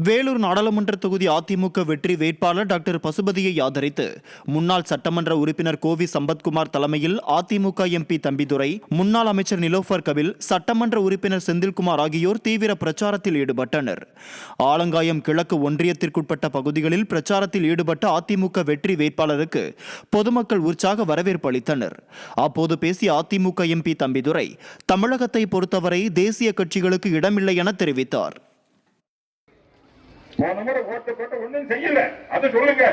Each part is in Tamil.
வேலூர் நாடாளுமன்ற தொகுதி அதிமுக வெற்றி வேட்பாளர் டாக்டர் பசுபதியை ஆதரித்து முன்னாள் சட்டமன்ற உறுப்பினர் கோவி சம்பத்குமார் தலைமையில் அதிமுக எம்பி தம்பிதுரை, முன்னாள் அமைச்சர் நிலோஃபர் கபில், சட்டமன்ற உறுப்பினர் செந்தில்குமார் ஆகியோர் தீவிர பிரச்சாரத்தில் ஈடுபட்டனர். ஆலங்காயம் கிழக்கு ஒன்றியத்திற்குட்பட்ட பகுதிகளில் பிரச்சாரத்தில் ஈடுபட்ட அதிமுக வெற்றி வேட்பாளருக்கு பொதுமக்கள் உற்சாக வரவேற்பு அளித்தனர். அப்போது பேசிய அதிமுக எம்பி தம்பிதுரை, தமிழகத்தை பொறுத்தவரை தேசிய கட்சிகளுக்கு இடமில்லை என தெரிவித்தார். போன முறை ஓட்டு போட்டு ஒண்ணும் செய்யல, அது சொல்லுங்க.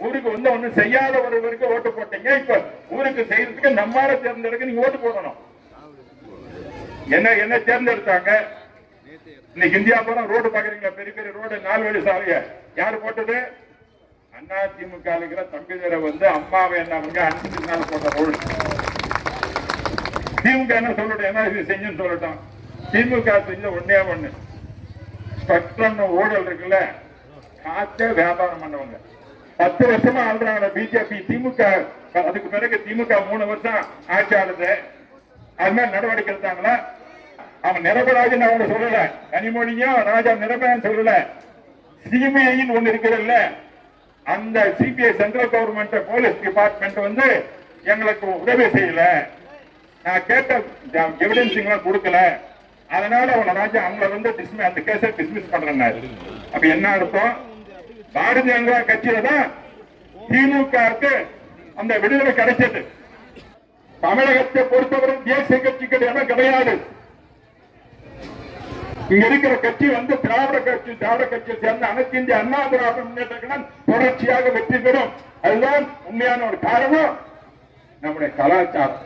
ஊருக்கு வந்து ஒண்ணும் செய்யாத ஒருவருக்கு ஓட்டு போட்டீங்க. இப்ப ஊருக்கு செய்யறதுக்கு நம்மால தேர்ந்தெடுக்க நீங்க ஓட்டு போடணும். என்ன தேர்ந்தெடுத்தாங்க? இன்னைக்கு இந்தியா பூரா ரோடு பாக்குறீங்களா? பெரிய பெரிய ரோடு, 4 வழி சாலைய யாரு போட்டது? அதிமுக இருக்கிற தம்பிதுரை வந்து அம்மாவை என்ன அனுப்பிச்சு நாள் போட்ட ரோடு. திமுக என்ன சொல்லட்டும், என்ன இது செஞ்சுன்னு சொல்லட்டும். திமுக செஞ்ச ஒன்னே ஒண்ணு, ஸ்பெக்ட்ரம் ஊழல் இருக்குல்ல, காத்த வியாபாரம் பண்ணவங்க 10 வருஷமா ஆள்றாங்க பிஜேபி. திமுக அதுக்கு பிறகு திமுக 3 வருஷம் ஆட்சி ஆளுது. அது மாதிரி நடவடிக்கை எடுத்தாங்களா? அவன் நிரபராஜன் அவங்க சொல்லல, கனிமொழியும் ராஜா நிரபராஜன் சொல்லல. சிபிஐன்னு ஒண்ணு இருக்கிறல்ல, அந்த CBI central government police department வந்து எங்களுக்கு உதவி செய்யல, நான் கேட்ட எவிடன்ஸ் கொடுக்கல, அதனால அவன ராஜா அவங்கள வந்து அந்த கேஸை டிஸ்மிஸ் பண்றாரு. அப்ப என்ன அர்த்தம்? பாரதிய ஜனதா கட்சியில தான் திமுகவுக்கு அந்த விடுதலை கிடைச்சது. தமிழகத்தை பொறுத்தவரை தேசிய கட்சிகள் என கிடையாது. இங்க இருக்கிற கட்சி வந்து திராவிட கட்சியை சேர்ந்த அனைத்து இந்திய அண்ணா திராவிட முன்னேற்ற கழகம் தொடர்ச்சியாக வெற்றி பெறும். அதுதான் உண்மையான ஒரு காரணம், நம்முடைய கலாச்சாரம்.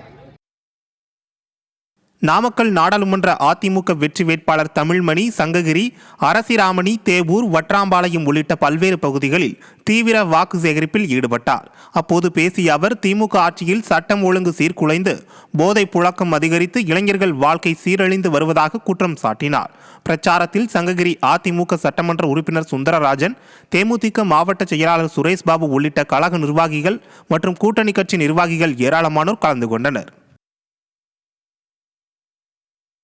நாமக்கல் நாடாளுமன்ற அதிமுக வெற்றி வேட்பாளர் தமிழ்மணி, சங்ககிரி, அரசிராமணி, தேவூர், வற்றாம்பாளையம் உள்ளிட்ட பல்வேறு பகுதிகளில் தீவிர வாக்கு சேகரிப்பில் ஈடுபட்டார். அப்போது பேசிய அவர், திமுக ஆட்சியில் சட்டம் ஒழுங்கு சீர்குலைந்து போதை புழக்கம் அதிகரித்து இளைஞர்கள் வாழ்க்கை சீரழிந்து வருவதாக குற்றம் சாட்டினார். பிரச்சாரத்தில் சங்ககிரி அதிமுக சட்டமன்ற உறுப்பினர் சுந்தரராஜன், தேமுதிக மாவட்ட செயலாளர் சுரேஷ்பாபு உள்ளிட்ட கழக நிர்வாகிகள் மற்றும் கூட்டணி கட்சி நிர்வாகிகள் ஏராளமானோர் கலந்து கொண்டனர்.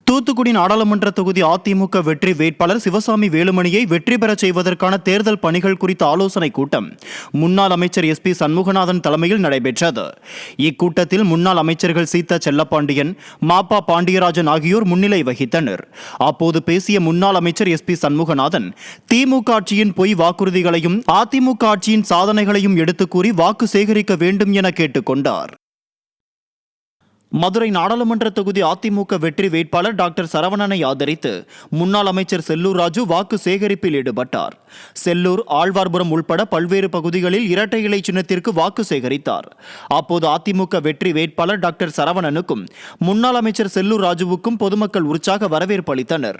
தூத்துக்குடி நாடாளுமன்ற தொகுதி அதிமுக வெற்றி வேட்பாளர் சிவசாமி வேலுமணியை வெற்றி பெறச் செய்வதற்கான தேர்தல் பணிகள் குறித்த ஆலோசனைக் கூட்டம் முன்னாள் அமைச்சர் SP சண்முகநாதன் தலைமையில் நடைபெற்றது. இக்கூட்டத்தில் முன்னாள் அமைச்சர்கள் சீதா செல்லப்பாண்டியன், மாப்பா பாண்டியராஜன் ஆகியோர் முன்னிலை வகித்தனர். அப்போது பேசிய முன்னாள் அமைச்சர் SP சண்முகநாதன், திமுக ஆட்சியின் பொய் வாக்குறுதிகளையும் அதிமுக ஆட்சியின் சாதனைகளையும் எடுத்துக் கூறி வாக்கு சேகரிக்க வேண்டும் என கேட்டுக்கொண்டார். மதுரை நாடாளுமன்ற தொகுதி அதிமுக வெற்றி வேட்பாளர் டாக்டர் சரவணனை ஆதரித்து முன்னாள் அமைச்சர் செல்லூர் ராஜு வாக்கு சேகரிப்பில் ஈடுபட்டார். செல்லூர், ஆழ்வார்புரம் உள்பட பல்வேறு பகுதிகளில் இரட்டை இலை சின்னத்திற்கு வாக்கு சேகரித்தார். அப்போது அதிமுக வெற்றி வேட்பாளர் டாக்டர் சரவணனுக்கும் முன்னாள் அமைச்சர் செல்லூர் ராஜுவுக்கும் பொதுமக்கள் உற்சாக வரவேற்பு அளித்தனர்.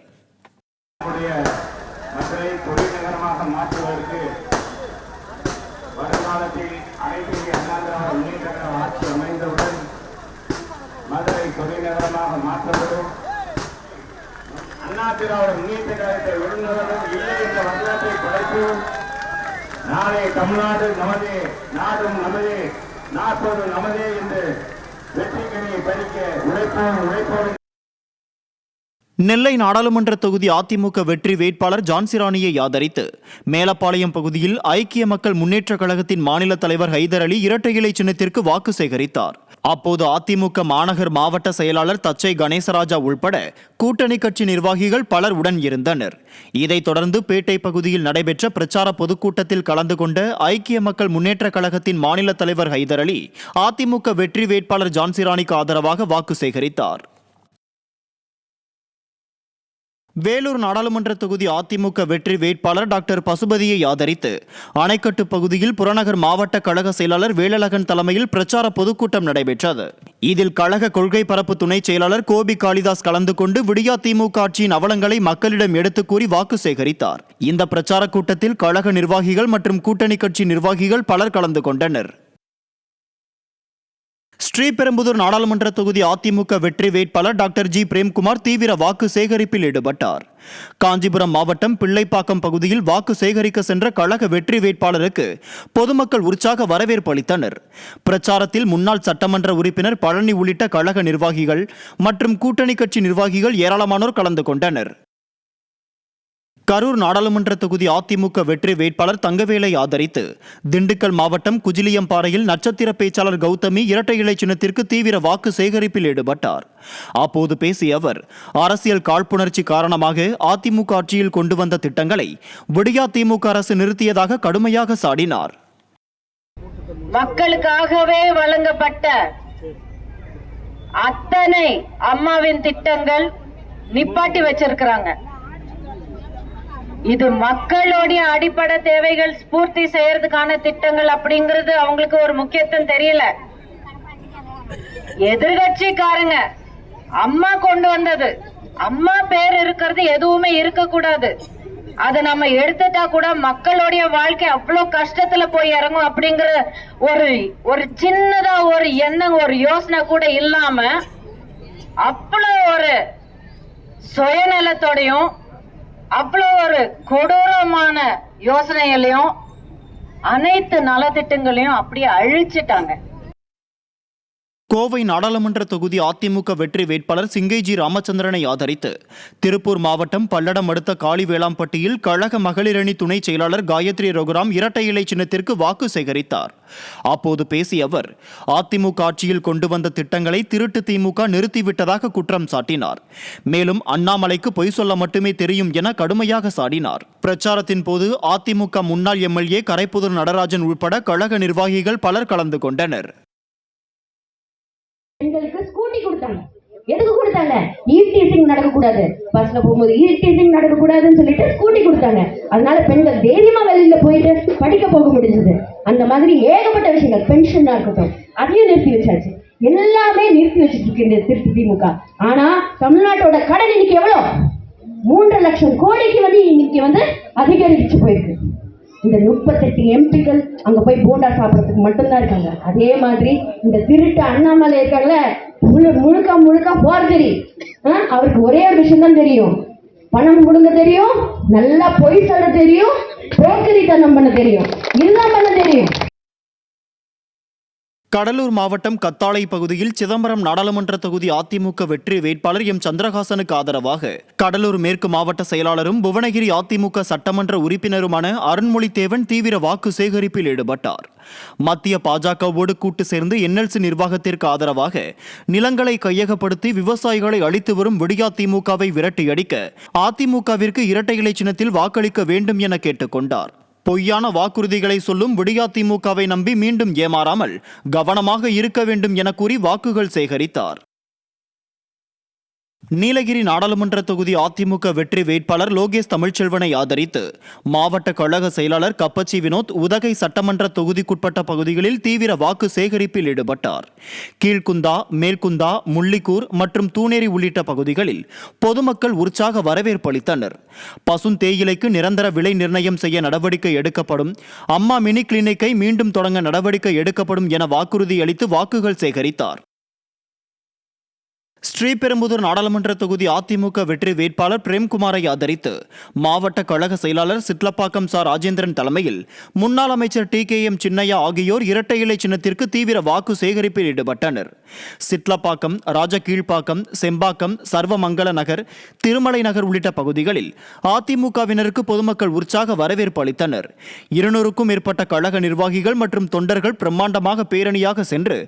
மதுரை துணைநகரமாக மாற்றப்படும். அண்ணா திராவிட முன்னேற்ற கழகத்தை விருந்தினரும் இல்லை என்ற வரலாற்றை படைப்போம். நாளை தமிழ்நாடு நமதே, நாடும் நமதே, நாற்பது நமதே என்று வெற்றிக்கனியை பறிக்க உழைப்போம். நெல்லை நாடாளுமன்ற தொகுதி அதிமுக வெற்றி வேட்பாளர் ஜான்சிராணியை ஆதரித்து மேலப்பாளையம் பகுதியில் ஐக்கிய மக்கள் முன்னேற்ற கழகத்தின் மாநில தலைவர் ஹைதர் அலி இரட்டை இலை சின்னத்திற்கு வாக்கு சேகரித்தார். அப்போது அதிமுக மாநகர் மாவட்ட செயலாளர் தச்சை கணேசராஜா உள்பட கூட்டணி கட்சி நிர்வாகிகள் பலர் உடன் இருந்தனர். இதைத் தொடர்ந்து பேட்டை பகுதியில் நடைபெற்ற பிரச்சார பொதுக்கூட்டத்தில் கலந்து கொண்ட ஐக்கிய மக்கள் முன்னேற்ற கழகத்தின் மாநில தலைவர் ஹைதர் அலி அதிமுக வெற்றி வேட்பாளர் ஜான்சிராணிக்கு ஆதரவாக வாக்கு சேகரித்தார். வேலூர் நாடாளுமன்ற தொகுதி அதிமுக வெற்றி வேட்பாளர் டாக்டர் பசுபதியை ஆதரித்து அணைக்கட்டு பகுதியில் புறநகர் மாவட்ட கழக செயலாளர் வேலழகன் தலைமையில் பிரச்சார பொதுக்கூட்டம் நடைபெற்றது. இதில் கழக கொள்கை பரப்பு துணை செயலாளர் கோபி காளிதாஸ் கலந்து கொண்டு விடியா திமுக ஆட்சியின் அவலங்களை மக்களிடம் எடுத்துக் கூறி வாக்கு சேகரித்தார். இந்த பிரச்சார கூட்டத்தில் கழக நிர்வாகிகள் மற்றும் கூட்டணி கட்சி நிர்வாகிகள் பலர் கலந்து கொண்டனர். ஸ்ரீபெரும்புதூர் நாடாளுமன்ற தொகுதி அதிமுக வெற்றி வேட்பாளர் டாக்டர் G பிரேம்குமார் தீவிர வாக்கு சேகரிப்பில் ஈடுபட்டார். காஞ்சிபுரம் மாவட்டம் பிள்ளைப்பாக்கம் பகுதியில் வாக்கு சேகரிக்க சென்ற கழக வெற்றி வேட்பாளருக்கு பொதுமக்கள் உற்சாக வரவேற்பு அளித்தனர். பிரச்சாரத்தில் முன்னாள் சட்டமன்ற உறுப்பினர் பழனி உள்ளிட்ட கழக நிர்வாகிகள் மற்றும் கூட்டணி கட்சி நிர்வாகிகள் ஏராளமானோர் கலந்து கொண்டனர். கரூர் நாடாளுமன்ற தொகுதி அதிமுக வெற்றி வேட்பாளர் தங்கவேலை ஆதரித்து திண்டுக்கல் மாவட்டம் குஜிலியம்பாறையில் நட்சத்திர பேச்சாளர் கௌதமி இரட்டை இலை சின்னத்திற்கு தீவிர வாக்கு சேகரிப்பில் ஈடுபட்டார். அப்போது பேசிய அவர், அரசியல் காழ்ப்புணர்ச்சி காரணமாக அதிமுக ஆட்சியில் கொண்டு வந்த திட்டங்களை விடியா திமுக அரசு நிறுத்தியதாக கடுமையாக சாடினார். மக்களுக்காகவே வழங்கப்பட்ட அத்தனை அம்மாவின் திட்டங்கள் நிப்பாட்டி வச்சிருக்கிறாங்க. இது மக்களுடைய அடிப்படை தேவைகள் பூர்த்தி செய்யறதுக்கான திட்டங்கள் அப்படிங்கிறது அவங்களுக்கு ஒரு முக்கியத்துவம் தெரியல. எதிர்கட்சிக்காரங்க அம்மா கொண்டு வந்தது, அம்மா பேர் இருக்கிறது எதுவுமே இருக்க கூடாது, அதை நம்ம எடுத்துட்டா கூட மக்களுடைய வாழ்க்கை அவ்வளவு கஷ்டத்துல போய் இறங்கும் அப்படிங்கிற ஒரு சின்னதா ஒரு எண்ணம், ஒரு யோசனை கூட இல்லாம அவ்வளவு ஒரு சுயநலத்தோடையும் அவ்வளவு ஒரு கொடூரமான யோசனைகளையும் அனைத்து நலத்திட்டங்களையும் அப்படியே அழிச்சிட்டாங்க. கோவை நாடாளுமன்ற தொகுதி அதிமுக வெற்றி வேட்பாளர் சிங்கைஜி ராமச்சந்திரனை ஆதரித்து திருப்பூர் மாவட்டம் பல்லடம் அடுத்த காளிவேளாம்பட்டியில் கழக மகளிரணி துணை செயலாளர் காயத்ரி ரகுராம் இரட்டை இலை சின்னத்திற்கு வாக்கு சேகரித்தார். அப்போது பேசிய அவர், அதிமுக ஆட்சியில் கொண்டு வந்த திட்டங்களை திருட்டு திமுக நிறுத்திவிட்டதாக குற்றம் சாட்டினார். மேலும் அண்ணாமலைக்கு பொய் சொல்ல மட்டுமே தெரியும் என கடுமையாக சாடினார். பிரச்சாரத்தின் போது அதிமுக முன்னாள் எம்எல்ஏ கரைப்புதூர் நடராஜன் உட்பட கழக நிர்வாகிகள் பலர் கலந்து கொண்டனர். பெண்களுக்கு ஸ்கூட்டி கொடுத்தாங்க. எதுக்கு கொடுத்தாங்க? ஈவ்டீசிங் நடக்கக்கூடாது, பஸ்ல போகும்போது ஈவ்டீசிங் நடக்கக்கூடாதுன்னு சொல்லிட்டு ஸ்கூட்டி கொடுத்தாங்க. அதனால பெண்கள் தைரியமா வெளியில போயிட்டு படிக்க போக முடிஞ்சது. அந்த மாதிரி ஏகப்பட்ட விஷயங்கள், பென்ஷனா இருக்கட்டும், அதையும் நிறுத்தி வச்சாச்சு. எல்லாமே நிறுத்தி வச்சுட்டு இருக்கு இந்த திருப்பதி திமுக. ஆனா தமிழ்நாட்டோட கடன் இன்னைக்கு எவ்வளவு? 3 லட்சம் கோடிக்கு இன்னைக்கு அதிகரிச்சு போயிருக்கு. இந்த 38 எம்பிக்கள் அங்க போய் போண்டா சாப்பிடறதுக்கு மட்டும்தான் இருக்காங்க. அதே மாதிரி இந்த திருட்டு அண்ணாமலை இருக்காங்கல்ல, முழுக்க முழுக்க போர்ஜரி. அவருக்கு ஒரே ஒரு விஷயம் தான் தெரியும், பணம் முழுங்க தெரியும், நல்லா பொய் சொல்ல தெரியும், போக்கரித்தனம் பண்ண தெரியும், இதுதான் பண்ண தெரியும். கடலூர் மாவட்டம் கத்தாளை பகுதியில் சிதம்பரம் நாடாளுமன்ற தொகுதி அதிமுக வெற்றி வேட்பாளர் எம் சந்திரகாசனுக்கு ஆதரவாக கடலூர் மேற்கு மாவட்ட செயலாளரும் புவனகிரி அதிமுக சட்டமன்ற உறுப்பினருமான அருண்மொழித்தேவன் தீவிர வாக்கு சேகரிப்பில் ஈடுபட்டார். மத்திய பாஜகவோடு கூட்டு சேர்ந்து என்எல்சி நிர்வாகத்திற்கு ஆதரவாக நிலங்களை கையகப்படுத்தி விவசாயிகளை அழித்து வரும் விடியா திமுகவை விரட்டியடிக்க அதிமுகவிற்கு இரட்டை இலை சின்னத்தில் வாக்களிக்க வேண்டும் என கேட்டுக்கொண்டார். பொய்யான வாக்குறுதிகளை சொல்லும் விடியா திமுகவை நம்பி மீண்டும் ஏமாறாமல் கவனமாக இருக்க வேண்டும் என கூறி வாக்குகள் சேகரித்தார். நீலகிரி நாடாளுமன்ற தொகுதி அதிமுக வெற்றி வேட்பாளர் லோகேஷ் தமிழ்ச்செல்வனை ஆதரித்து மாவட்ட கழக செயலாளர் கப்பச்சி வினோத் உதகை சட்டமன்ற தொகுதிக்குட்பட்ட பகுதிகளில் தீவிர வாக்கு சேகரிப்பில் ஈடுபட்டார். கீழ்குந்தா, மேல்குந்தா, முள்ளிக்கூர் மற்றும் தூணேரி உள்ளிட்ட பகுதிகளில் பொதுமக்கள் உற்சாக வரவேற்பு அளித்தனர். பசுந்தேயிலைக்கு நிரந்தர விலை நிர்ணயம் செய்ய நடவடிக்கை எடுக்கப்படும், அம்மா மினி கிளினிக்கை மீண்டும் தொடங்க நடவடிக்கை எடுக்கப்படும் என வாக்குறுதி அளித்து வாக்குகள் சேகரித்தார். ஸ்ரீபெரும்புதூர் நாடாளுமன்ற தொகுதி அதிமுக வெற்றி வேட்பாளர் பிரேம்குமாரை ஆதரித்து மாவட்ட கழக செயலாளர் சிட்லப்பாக்கம் சா ராஜேந்திரன் தலைமையில் முன்னாள் அமைச்சர் TKM சின்னையா ஆகியோர் இரட்டை இலை சின்னத்திற்கு தீவிர வாக்கு சேகரிப்பில் ஈடுபட்டனர். சிட்லப்பாக்கம், ராஜகீழ்ப்பாக்கம், செம்பாக்கம், சர்வமங்கல நகர், திருமலை நகர் உள்ளிட்ட பகுதிகளில் அதிமுகவினருக்கு பொதுமக்கள் உற்சாக வரவேற்பு அளித்தனர். 200க்கும் மேற்பட்ட கழக நிர்வாகிகள் மற்றும் தொண்டர்கள் பிரம்மாண்டமாக பேரணியாக சென்று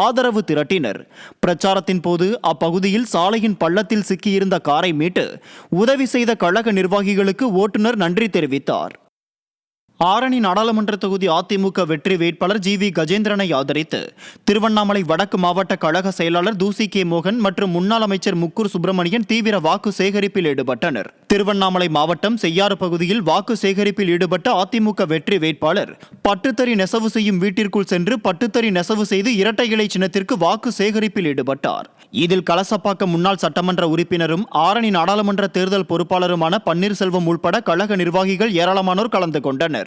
ஆதரவு திரட்டினர். பிரச்சாரத்தின் போது பகுதியில் சாலையின் பள்ளத்தில் சிக்கியிருந்த காரை மீட்டு உதவி செய்த கழக நிர்வாகிகளுக்கு ஓட்டுநர் நன்றி தெரிவித்தார். ஆரணி நாடாளுமன்ற தொகுதி அதிமுக வெற்றி வேட்பாளர் GV கஜேந்திரனை ஆதரித்து திருவண்ணாமலை வடக்கு மாவட்ட கழக செயலாளர் தூசி K மோகன் மற்றும் முன்னாள் அமைச்சர் முக்கூர் சுப்பிரமணியன் தீவிர வாக்கு சேகரிப்பில் ஈடுபட்டனர். திருவண்ணாமலை மாவட்டம் செய்யாறு பகுதியில் வாக்கு சேகரிப்பில் ஈடுபட்ட அதிமுக வெற்றி வேட்பாளர் பட்டுத்தறி நெசவு செய்யும் வீட்டிற்குள் சென்று பட்டுத்தறி நெசவு செய்து இரட்டை இலை சின்னத்திற்கு வாக்கு சேகரிப்பில் ஈடுபட்டார். இதில் கலசப்பாக்கம் முன்னாள் சட்டமன்ற உறுப்பினரும் ஆரணி நாடாளுமன்ற தேர்தல் பொறுப்பாளருமான பன்னீர்செல்வம் உள்பட கழக நிர்வாகிகள் ஏராளமானோர் கலந்து கொண்டனர்.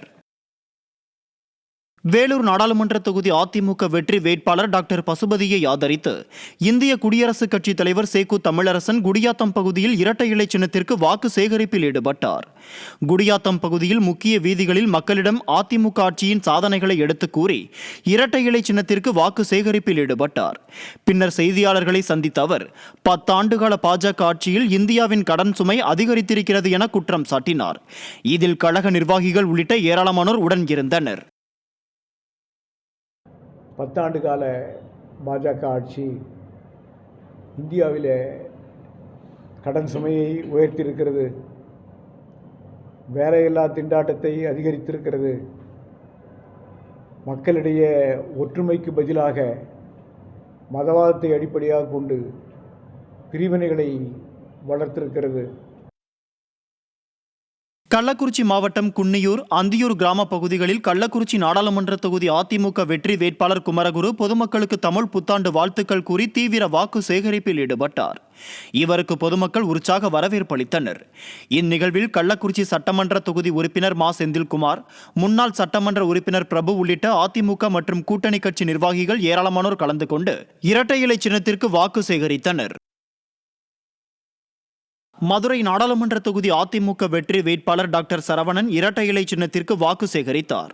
வேலூர் நாடாளுமன்ற தொகுதி அதிமுக வெற்றி வேட்பாளர் டாக்டர் பசுபதியை ஆதரித்து இந்திய குடியரசுக் கட்சித் தலைவர் சேக்கு தமிழரசன் குடியாத்தம் பகுதியில் இரட்டை இலை சின்னத்திற்கு வாக்கு சேகரிப்பில் ஈடுபட்டார். குடியாத்தம் பகுதியில் முக்கிய வீதிகளில் மக்களிடம் அதிமுக ஆட்சியின் சாதனைகளை எடுத்துக் கூறி இரட்டை இலை சின்னத்திற்கு வாக்கு சேகரிப்பில் ஈடுபட்டார். பின்னர் செய்தியாளர்களை சந்தித்த அவர் 10 ஆண்டுகால பாஜக ஆட்சியில் இந்தியாவின் கடன் சுமை அதிகரித்திருக்கிறது என குற்றம் சாட்டினார். இதில் கழக நிர்வாகிகள் உள்ளிட்ட ஏராளமானோர் உடன் இருந்தனர். 10 ஆண்டு கால பாஜக ஆட்சி இந்தியாவில் கடன் சுமையை உயர்த்தியிருக்கிறது, வேலையில்லா திண்டாட்டத்தை அதிகரித்திருக்கிறது, மக்களிடையே ஒற்றுமைக்கு பதிலாக மதவாதத்தை அடிப்படையாக கொண்டு பிரிவினைகளை வளர்த்திருக்கிறது. கள்ளக்குறிச்சி மாவட்டம் குன்னியூர், அந்தியூர் கிராம பகுதிகளில் கள்ளக்குறிச்சி நாடாளுமன்ற தொகுதி அதிமுக வெற்றி வேட்பாளர் குமரகுரு பொதுமக்களுக்கு தமிழ் புத்தாண்டு வாழ்த்துக்கள் கூறி தீவிர வாக்கு சேகரிப்பில் ஈடுபட்டார். இவருக்கு பொதுமக்கள் உற்சாக வரவேற்பு அளித்தனர். இந்நிகழ்வில் கள்ளக்குறிச்சி சட்டமன்ற தொகுதி உறுப்பினர் மா செந்தில்குமார், முன்னாள் சட்டமன்ற உறுப்பினர் பிரபு உள்ளிட்ட அதிமுக மற்றும் கூட்டணி கட்சி நிர்வாகிகள் ஏராளமானோர் கலந்து கொண்டு இரட்டை இலை சின்னத்திற்கு வாக்கு சேகரித்தனர். மதுரை நாடாளுமன்ற தொகுதி அதிமுக வெற்றி வேட்பாளர் டாக்டர் சரவணன் இரட்டை இலை சின்னத்திற்கு வாக்கு சேகரித்தார்.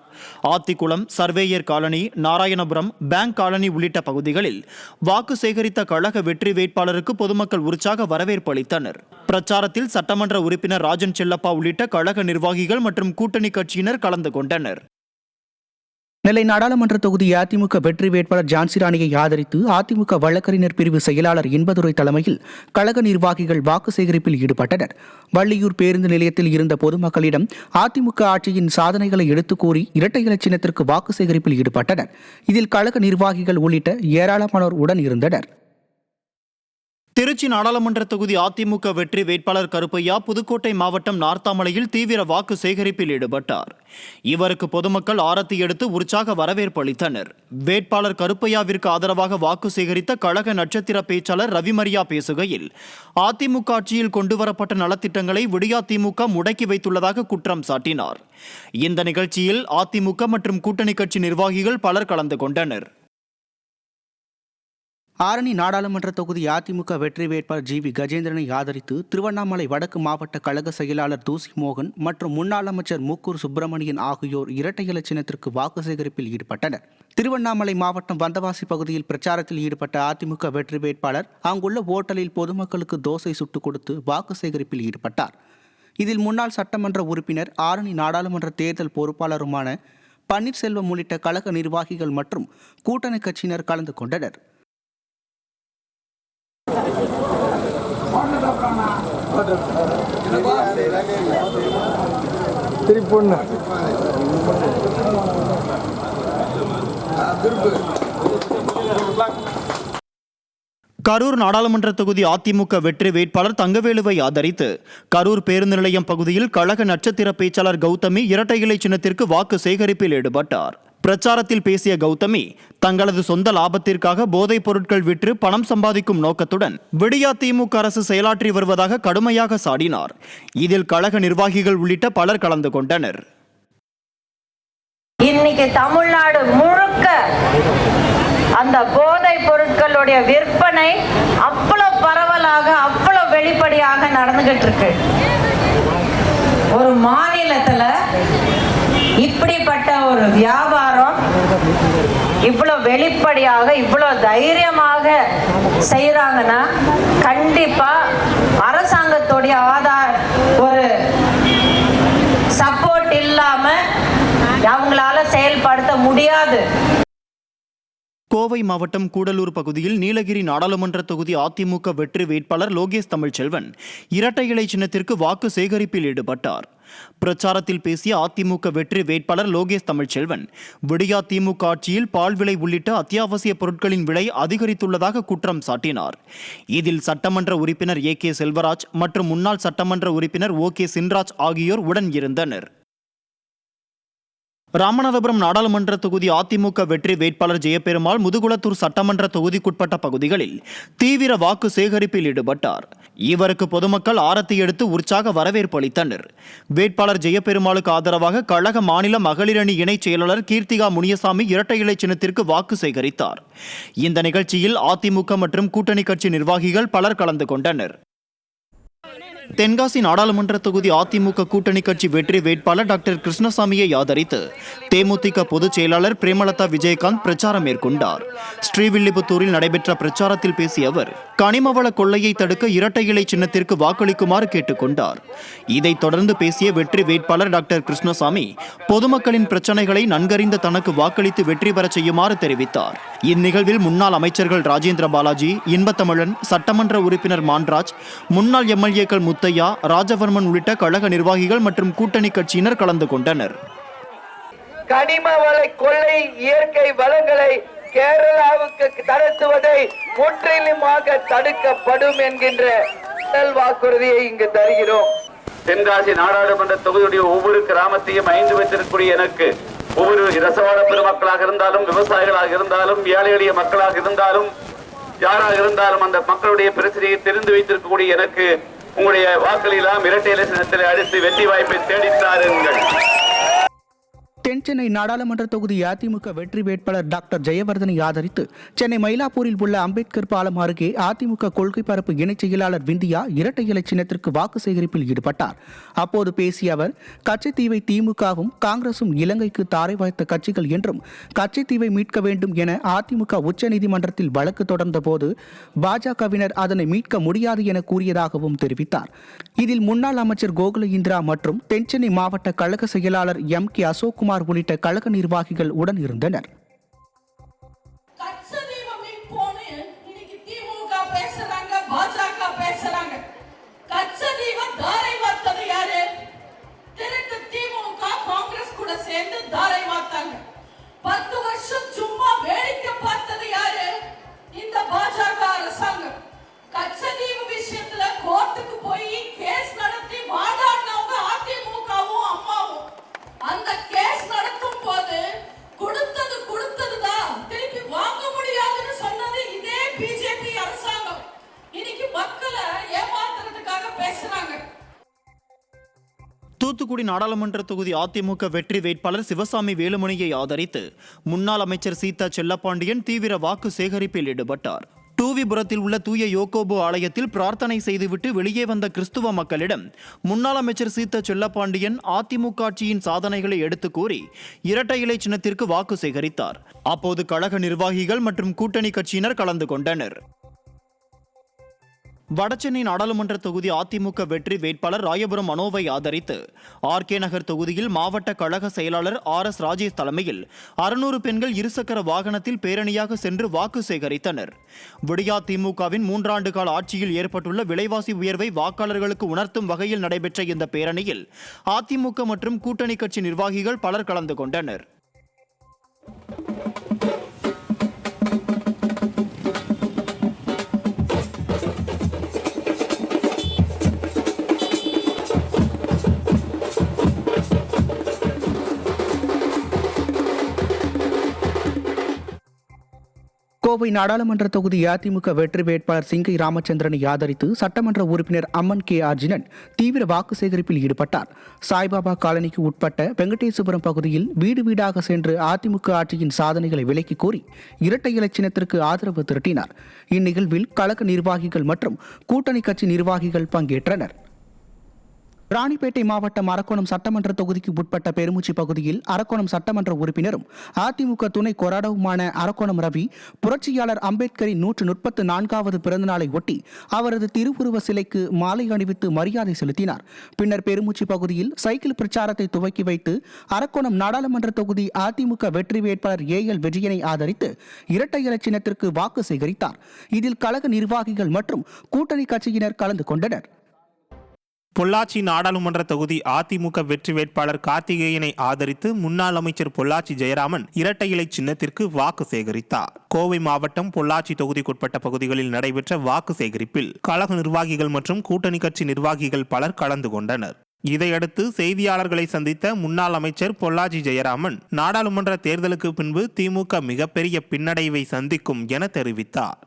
Athikulam, surveyor colony, Narayanapuram, bank colony உள்ளிட்ட பகுதிகளில் வாக்கு சேகரித்த கழக வெற்றி வேட்பாளருக்கு பொதுமக்கள் உற்சாக வரவேற்பு அளித்தனர். பிரச்சாரத்தில் சட்டமன்ற உறுப்பினர் ராஜன் செல்லப்பா உள்ளிட்ட கழக நிர்வாகிகள் மற்றும் கூட்டணி கட்சியினர் கலந்து கொண்டனர். நெல்லை நாடாளுமன்ற தொகுதி அதிமுக வெற்றி வேட்பாளர் ஜான்சி ராணியை ஆதரித்து அதிமுக வழக்கறிஞர் பிரிவு செயலாளர் இன்பதுரை தலைமையில் கழக நிர்வாகிகள் வாக்கு சேகரிப்பில் ஈடுபட்டனர். வள்ளியூர் பேருந்து நிலையத்தில் இருந்த பொதுமக்களிடம் அதிமுக ஆட்சியின் சாதனைகளை எடுத்துக் கூறி இரட்டை இலை சின்னத்திற்கு வாக்கு சேகரிப்பில் ஈடுபட்டனர். இதில் கழக நிர்வாகிகள் உள்ளிட்ட ஏராளமானோர் உடன் இருந்தனர். திருச்சி நாடாளுமன்ற தொகுதி அதிமுக வெற்றி வேட்பாளர் கருப்பையா புதுக்கோட்டை மாவட்டம் நார்த்தாமலையில் தீவிர வாக்கு சேகரிப்பில் ஈடுபட்டார். இவருக்கு பொதுமக்கள் ஆரத்தி எடுத்து உற்சாக வரவேற்பு அளித்தனர். வேட்பாளர் கருப்பையாவிற்கு ஆதரவாக வாக்கு சேகரித்த கழக நட்சத்திர பேச்சாளர் ரவிமரியா பேசுகையில், அதிமுக ஆட்சியில் கொண்டுவரப்பட்ட நலத்திட்டங்களை விடியா திமுக முடக்கி வைத்துள்ளதாக குற்றம் சாட்டினார். இந்த நிகழ்ச்சியில் அதிமுக மற்றும் கூட்டணி கட்சி நிர்வாகிகள் பலர் கலந்து கொண்டனர். ஆரணி நாடாளுமன்ற தொகுதி அதிமுக வெற்றி வேட்பாளர் ஜி வி கஜேந்திரனை ஆதரித்து திருவண்ணாமலை வடக்கு மாவட்ட கழக செயலாளர் தூசி மோகன் மற்றும் முன்னாள் அமைச்சர் மூக்கூர் சுப்பிரமணியன் ஆகியோர் இரட்டை இலை சின்னத்திற்கு வாக்கு சேகரிப்பில் ஈடுபட்டனர். திருவண்ணாமலை மாவட்டம் வந்தவாசி பகுதியில் பிரச்சாரத்தில் ஈடுபட்ட அதிமுக வெற்றி வேட்பாளர் அங்குள்ள ஓட்டலில் பொதுமக்களுக்கு தோசை சுட்டுக் கொடுத்து வாக்கு சேகரிப்பில் ஈடுபட்டார். இதில் முன்னாள் சட்டமன்ற உறுப்பினர், ஆரணி நாடாளுமன்ற தேர்தல் பொறுப்பாளருமான பன்னீர்செல்வம் உள்ளிட்ட கழக நிர்வாகிகள் மற்றும் கூட்டணி கட்சியினர் கலந்து கொண்டனர். கரூர் நாடாளுமன்ற தொகுதி அதிமுக வெற்றி வேட்பாளர் தங்கவேலுவை ஆதரித்து கரூர் பேருந்து நிலையம் பகுதியில் கழக நட்சத்திர பேச்சாளர் கௌதமி இரட்டை இலை சின்னத்திற்கு வாக்கு சேகரிப்பில் ஈடுபட்டார். பிரச்சாரத்தில் பேசிய கௌதமி, தங்களது சொந்த லாபத்திற்காக போதைப் பொருட்கள் விற்று பணம் சம்பாதிக்கும் நோக்கத்துடன் விடியா திமுக அரசு செயலாற்றி வருவதாக கடுமையாக சாடினார். இதில் கழக நிர்வாகிகள் உள்ளிட்ட பலர் கலந்து கொண்டனர். இன்னைக்கு தமிழ்நாடு முழுக்க அந்த போதைப் பொருட்களுடைய விற்பனை அவ்வளவு பரவலாக, அவ்வளவு வெளிப்படையாக நடந்துகிட்டு இருக்கு. ஒரு மாநிலத்துல இப்படிப்பட்ட ஒரு வியாபாரம் இவ்வளவு வெளிப்படையாக, இவ்வளவு தைரியமாக செய்யறாங்கன்னா கண்டிப்பா அரசாங்கத்துடைய ஒரு சப்போர்ட் இல்லாம அவங்களால செயல்படுத்த முடியாது. கோவை மாவட்டம் கூடலூர் பகுதியில் நீலகிரி நாடாளுமன்ற தொகுதி அதிமுக வெற்றி வேட்பாளர் லோகேஷ் தமிழ்ச்செல்வன் இரட்டை இலை சின்னத்திற்கு வாக்கு சேகரிப்பில் ஈடுபட்டார். பிரச்சாரத்தில் பேசிய அதிமுக வெற்றி வேட்பாளர் லோகேஷ் தமிழ்ச்செல்வன், விடியா திமுக ஆட்சியில் பால் விலை உள்ளிட்ட அத்தியாவசிய பொருட்களின் விலை அதிகரித்துள்ளதாக குற்றம் சாட்டினார். இதில் சட்டமன்ற உறுப்பினர் ஏ.கே. செல்வராஜ் மற்றும் முன்னாள் சட்டமன்ற உறுப்பினர் ஓ.கே. சின்ராஜ் ஆகியோர் உடன் இருந்தனர். ராமநாதபுரம் நாடாளுமன்ற தொகுதி அதிமுக வெற்றி வேட்பாளர் ஜெயபெருமாள் முதுகுளத்தூர் சட்டமன்ற தொகுதிக்குட்பட்ட பகுதிகளில் தீவிர வாக்கு சேகரிப்பில் ஈடுபட்டார். இவருக்கு பொதுமக்கள் ஆரத்தி எடுத்து உற்சாக வரவேற்பு அளித்தனர். வேட்பாளர் ஜெயபெருமாளுக்கு ஆதரவாக கழக மாநில மகளிர் அணி இணைச் செயலாளர் கீர்த்திகா முனியசாமி இரட்டை இலை சின்னத்திற்கு வாக்கு சேகரித்தார். இந்த நிகழ்ச்சியில் அதிமுக மற்றும் கூட்டணி கட்சி நிர்வாகிகள் பலர் கலந்து கொண்டனர். தென்காசி நாடாளுமன்ற தொகுதி அதிமுக கூட்டணி கட்சி வெற்றி வேட்பாளர் டாக்டர் கிருஷ்ணசாமியை ஆதரித்து தேமுதிக பொதுச் செயலாளர் பிரேமலதா விஜயகாந்த் பிரச்சாரம் மேற்கொண்டார். ஸ்ரீவில்லிபுத்தூரில் நடைபெற்ற பிரச்சாரத்தில் பேசிய அவர் கனிமவள கொள்ளையை தடுக்க இரட்டை இலை சின்னத்திற்கு வாக்களிக்குமாறு கேட்டுக்கொண்டார். இதைத் தொடர்ந்து பேசிய வெற்றி வேட்பாளர் டாக்டர் கிருஷ்ணசாமி பொதுமக்களின் பிரச்சனைகளை நன்கறிந்த தனக்கு வாக்களித்து வெற்றி பெறச் செய்யுமாறு தெரிவித்தார். இந்நிகழ்வில் முன்னாள் அமைச்சர்கள் ராஜேந்திர பாலாஜி, இன்பத்தமிழன், சட்டமன்ற உறுப்பினர் மான்ராஜ், முன்னாள் எம்எல்ஏக்கள் முத்தையா, ராஜவர்மன் உள்ளிட்ட கழக நிர்வாகிகள் மற்றும் கூட்டணி கட்சியினர் கலந்து கொண்டனர். கனிம வள கொள்ளை இயற்கை வளங்களை கேரளாவுக்கு கடத்துவதை முற்றிலுமாக தடுக்கப்படும் என்கின்ற வாக்குறுதியை இங்கு தருகிறோம். தென்காசி நாடாளுமன்ற தொகுதியுடைய ஒவ்வொரு கிராமத்தையும் ஐந்து வைத்திருக்கக்கூடிய எனக்கு ஒவ்வொரு ரசவாட பெருமக்களாக இருந்தாலும், விவசாயிகளாக இருந்தாலும், ஏழை எளிய மக்களாக இருந்தாலும், யாராக இருந்தாலும் அந்த மக்களுடைய பிரச்சனையை தெரிந்து வைத்திருக்கக்கூடிய எனக்கு உங்களுடைய வாக்களெல்லாம் இரட்டை இலை சின்னத்தில் அடித்து வெற்றி வாய்ப்பை தேடித்தாருங்கள். தென்சென்னை நாடாளுமன்ற தொகுதி அதிமுக வெற்றி வேட்பாளர் டாக்டர் ஜெயவர்தனை ஆதரித்து சென்னை மயிலாப்பூரில் உள்ள அம்பேத்கர் பாலம் அருகே அதிமுக கொள்கை பரப்பு இணைச் செயலாளர் விந்தியா இரட்டை இலை சின்னத்திற்கு வாக்கு சேகரிப்பில் ஈடுபட்டார். அப்போது பேசிய அவர் கச்சத்தீவை திமுகவும் காங்கிரசும் இலங்கைக்கு தாரை வாய்த்த கட்சிகள் என்றும் கச்சத்தீவை மீட்க வேண்டும் என அதிமுக உச்சநீதிமன்றத்தில் வழக்கு தொடர்ந்த போது பாஜகவினர் அதனை மீட்க முடியாது என கூறியதாகவும் தெரிவித்தார். இதில் முன்னாள் அமைச்சர் கோகுல இந்திரா மற்றும் தென்சென்னை மாவட்ட கழக செயலாளர் எம்.கே. அசோக்குமார் உள்ளிட்ட கழக நிர்வாகிகள் உடன் இருந்தனர். தூத்துக்குடி நாடாளுமன்ற தொகுதி அதிமுக வெற்றி வேட்பாளர் சிவசாமி வேலுமணியை ஆதரித்து முன்னாள் அமைச்சர் சீதா செல்லப்பாண்டியன் தீவிர வாக்கு சேகரிப்பில் ஈடுபட்டார். டூவிபுரத்தில் உள்ள தூய யோகோபு ஆலயத்தில் பிரார்த்தனை செய்துவிட்டு வெளியே வந்த கிறிஸ்துவ மக்களிடம் முன்னாள் அமைச்சர் சீதா செல்லப்பாண்டியன் அதிமுக ஆட்சியின் சாதனைகளை எடுத்து கூறி இரட்டை இலை சின்னத்திற்கு வாக்கு சேகரித்தார். அப்போது கழக நிர்வாகிகள் மற்றும் கூட்டணி கட்சியினர் கலந்து கொண்டனர். வடசென்னை நாடாளுமன்ற தொகுதி அதிமுக வெற்றி வேட்பாளர் ராயபுரம் மனோவை ஆதரித்து ஆர்கே நகர் தொகுதியில் மாவட்ட கழக செயலாளர் RS ராஜேஷ் தலைமையில் 600 பெண்கள் இருசக்கர வாகனத்தில் பேரணியாக சென்று வாக்கு சேகரித்தனர். விடியா திமுகவின் 3 ஆண்டு கால ஆட்சியில் ஏற்பட்டுள்ள விலைவாசி உயர்வை வாக்காளர்களுக்கு உணர்த்தும் வகையில் நடைபெற்ற இந்த பேரணியில் அதிமுக மற்றும் கூட்டணி கட்சி நிர்வாகிகள் பலர் கலந்து கொண்டனர். கோவை நாடாளுமன்ற தொகுதி அதிமுக வெற்றி வேட்பாளர் சிங்கை ராமச்சந்திரனை ஆதரித்து சட்டமன்ற உறுப்பினர் அம்மன் கே அர்ஜுனன் தீவிர வாக்கு சேகரிப்பில் ஈடுபட்டார். சாய்பாபா காலனிக்கு உட்பட்ட வெங்கடேசபுரம் பகுதியில் வீடு வீடாக சென்று அதிமுக ஆட்சியின் சாதனைகளை விலக்கி கூறி இரட்டை இலை சின்னத்திற்கு ஆதரவு திரட்டினார். இந்நிகழ்வில் கழக நிர்வாகிகள் மற்றும் கூட்டணி கட்சி நிர்வாகிகள் பங்கேற்றனர். ராணிப்பேட்டை மாவட்டம் அரக்கோணம் சட்டமன்ற தொகுதிக்கு உட்பட்ட பெருமுச்சி பகுதியில் அரக்கோணம் சட்டமன்ற உறுப்பினரும் அதிமுக துணை கொறடாவுமான அரக்கோணம் ரவி புரட்சியாளர் அம்பேத்கரின் 134வது பிறந்தநாளை ஒட்டி அவரது திருவுருவ சிலைக்கு மாலை அணிவித்து மரியாதை செலுத்தினார். பின்னர் பெருமுச்சி பகுதியில் சைக்கிள் பிரச்சாரத்தை துவக்கி வைத்து அரக்கோணம் நாடாளுமன்ற தொகுதி அதிமுக வெற்றி வேட்பாளர் AL விஜயனை ஆதரித்து இரட்டை இலை சின்னத்திற்கு வாக்கு சேகரித்தார். இதில் கழக நிர்வாகிகள் மற்றும் கூட்டணி கட்சியினர் கலந்து கொண்டனர். பொள்ளாச்சி நாடாளுமன்ற தொகுதி அதிமுக வெற்றி வேட்பாளர் கார்த்திகேயனை ஆதரித்து முன்னாள் அமைச்சர் பொள்ளாச்சி ஜெயராமன் இரட்டை இலை சின்னத்திற்கு வாக்கு சேகரித்தார். கோவை மாவட்டம் பொள்ளாச்சி தொகுதிக்குட்பட்ட பகுதிகளில் நடைபெற்ற வாக்கு சேகரிப்பில் கழக நிர்வாகிகள் மற்றும் கூட்டணி கட்சி நிர்வாகிகள் பலர் கலந்து கொண்டனர். இதையடுத்து செய்தியாளர்களை சந்தித்த முன்னாள் அமைச்சர் பொள்ளாச்சி ஜெயராமன் நாடாளுமன்ற தேர்தலுக்கு பின்பு திமுக மிகப்பெரிய பின்னடைவை சந்திக்கும் என தெரிவித்தார்.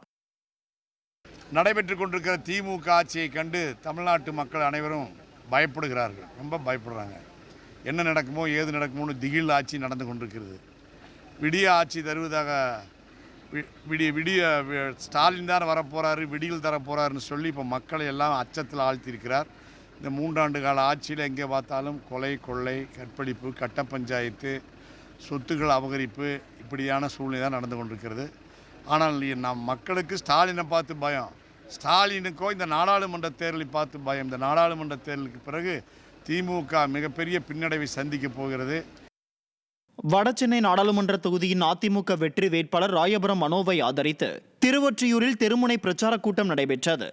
நடைபெற்றுக் கொண்டிருக்கிற திமுக ஆட்சியை கண்டு தமிழ்நாட்டு மக்கள் அனைவரும் பயப்படுகிறார்கள், ரொம்ப பயப்படுறாங்க. என்ன நடக்குமோ ஏது நடக்குமோன்னு திகில் ஆட்சி நடந்து கொண்டிருக்கிறது. விடிய ஆட்சி தருவதாக விடிய ஸ்டாலின் தான் வரப்போகிறாரு, விடியல் தரப்போகிறாருன்னு சொல்லி இப்போ மக்களை எல்லாம் அச்சத்தில் ஆழ்த்தியிருக்கிறார். இந்த 3 ஆண்டு கால ஆட்சியில் எங்கே பார்த்தாலும் கொலை, கொள்ளை, கற்பழிப்பு, கட்ட பஞ்சாயத்து, சொத்துக்கள் அபகரிப்பு, இப்படியான சூழ்நிலை தான் நடந்து கொண்டிருக்கிறது. ஆனால் நம் மக்களுக்கு ஸ்டாலினை பார்த்து பயம், ஸ்டாலினுக்கோ இந்த நாடாளுமன்ற தேர்தலை பார்த்து பயம். இந்த நாடாளுமன்ற தேர்தலுக்கு பிறகு திமுக மிகப்பெரிய பின்னடைவை சந்திக்கப் போகிறது. வடசென்னை நாடாளுமன்ற தொகுதியின் அதிமுக வெற்றி வேட்பாளர் ராயபுரம் மனோவை ஆதரித்து திருவொற்றியூரில் தெருமுனை பிரச்சார கூட்டம் நடைபெற்றது.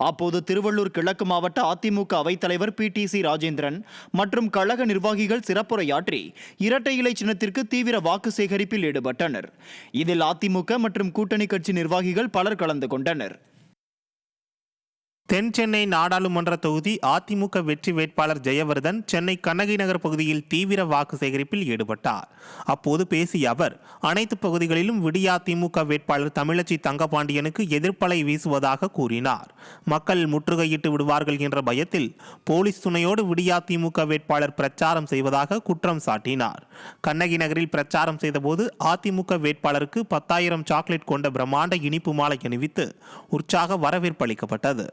அப்போது திருவள்ளூர் கிழக்கு மாவட்ட அதிமுக அவைத்தலைவர் PTC ராஜேந்திரன் மற்றும் கழக நிர்வாகிகள் சிறப்புரையாற்றி இரட்டை இலை சின்னத்திற்கு தீவிர வாக்கு சேகரிப்பில் ஈடுபட்டனர். இதில் அதிமுக மற்றும் கூட்டணி கட்சி நிர்வாகிகள் பலர் கலந்து கொண்டனர். தென் சென்னை நாடாளுமன்ற தொகுதி அதிமுக வெற்றி வேட்பாளர் ஜெயவர்தன் சென்னை கண்ணகி நகர் பகுதியில் தீவிர வாக்கு சேகரிப்பில் ஈடுபட்டார். அப்போது பேசிய அவர் அனைத்து பகுதிகளிலும் விடியா திமுக வேட்பாளர் தமிழச்சி தங்கபாண்டியனுக்கு எதிர்ப்பலை வீசுவதாக கூறினார். மக்கள் முற்றுகையிட்டு விடுவார்கள் என்ற பயத்தில் போலீஸ் துணையோடு விடியா திமுக வேட்பாளர் பிரச்சாரம் செய்வதாக குற்றம் சாட்டினார். கண்ணகி நகரில் பிரச்சாரம் செய்தபோது அதிமுக வேட்பாளருக்கு 10,000 சாக்லேட் கொண்ட பிரம்மாண்ட இனிப்பு மாலை அணிவித்து உற்சாக வரவேற்பு அளிக்கப்பட்டது.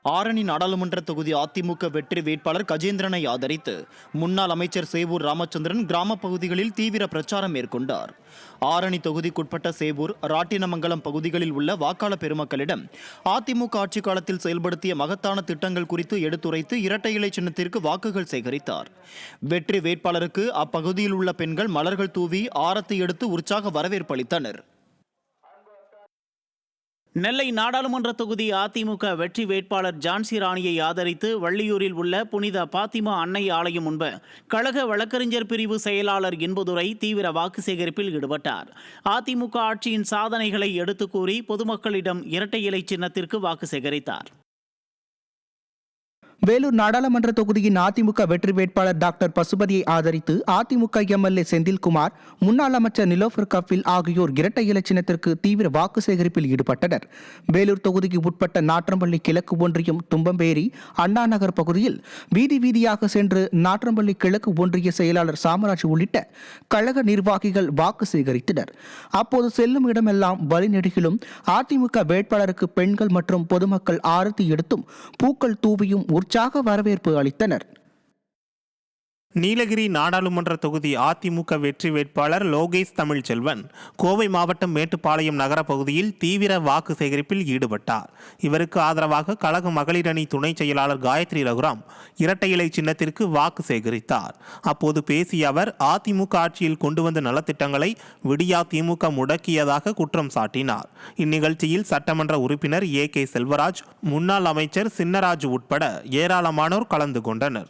ஆரணி நாடாளுமன்ற தொகுதி அதிமுக வெற்றி வேட்பாளர் கஜேந்திரனை ஆதரித்து முன்னாள் அமைச்சர் சேவூர் ராமச்சந்திரன் கிராம பகுதிகளில் தீவிர பிரச்சாரம் மேற்கொண்டார். ஆரணி தொகுதிக்குட்பட்ட சேவூர், ராட்டினமங்கலம் பகுதிகளில் உள்ள வாக்காளர் பெருமக்களிடம் அதிமுக ஆட்சி காலத்தில் செயல்படுத்திய மகத்தான திட்டங்கள் குறித்து எடுத்துரைத்து இரட்டை இலை சின்னத்திற்கு வாக்குகள் சேகரித்தார். வெற்றி வேட்பாளருக்கு அப்பகுதியில் உள்ள பெண்கள் மலர்கள் தூவி ஆரத்தி எடுத்து உற்சாக வரவேற்பு அளித்தனர். நெல்லை நாடாளுமன்ற தொகுதி அதிமுக வெற்றி வேட்பாளர் ஜான்சி ராணியை ஆதரித்து வள்ளியூரில் உள்ள புனித பாத்திமா அன்னை ஆலயம் முன்பு கழக வழக்கறிஞர் பிரிவு செயலாளர் இன்பதுரை தீவிர வாக்கு சேகரிப்பில் ஈடுபட்டார். அதிமுக ஆட்சியின் சாதனைகளை எடுத்துக் கூறி பொதுமக்களிடம் இரட்டை இலை சின்னத்திற்கு வாக்கு சேகரித்தார். வேலூர் நாடாளுமன்ற தொகுதியின் அதிமுக வெற்றி வேட்பாளர் டாக்டர் பசுபதியை ஆதரித்து அதிமுக MLA செந்தில்குமார், முன்னாள் அமைச்சர் நிலோஃபர் கஃபில் ஆகியோர் இரட்டை இலை சின்னத்திற்கு தீவிர வாக்கு சேகரிப்பில் ஈடுபட்டனர். வேலூர் தொகுதிக்கு உட்பட்ட நாற்றம்பள்ளி கிழக்கு ஒன்றியம், தும்பம்பேரி, அண்ணா நகர் பகுதியில் வீதி வீதியாக சென்று நாற்றம்பள்ளி கிழக்கு ஒன்றிய செயலாளர் சாமராஜ் உள்ளிட்ட கழக நிர்வாகிகள் வாக்கு சேகரித்தனர். அப்போது செல்லும் இடமெல்லாம் வழிநெடுகிலும் அதிமுக வேட்பாளருக்கு பெண்கள் மற்றும் பொதுமக்கள் ஆரத்தி எடுத்தும் பூக்கள் தூவியும் உற்சாக வரவேற்பு அளித்தனர். நீலகிரி நாடாளுமன்ற தொகுதி அதிமுக வெற்றி வேட்பாளர் லோகேஷ் தமிழ்ச்செல்வன் கோவை மாவட்டம் மேட்டுப்பாளையம் நகர பகுதியில் தீவிர வாக்கு சேகரிப்பில் ஈடுபட்டார். இவருக்கு ஆதரவாக கழக மகளிர் அணி துணை செயலாளர் காயத்ரி ரகுராம் இரட்டை இலை சின்னத்திற்கு வாக்கு சேகரித்தார். அப்போது பேசிய அவர் அதிமுக ஆட்சியில் கொண்டு வந்த நலத்திட்டங்களை விடியா திமுக முடக்கியதாக குற்றம் சாட்டினார். இந்நிகழ்ச்சியில் சட்டமன்ற உறுப்பினர் AK செல்வராஜ், முன்னாள் அமைச்சர் சின்னராஜ் உட்பட ஏராளமானோர் கலந்து கொண்டனர்.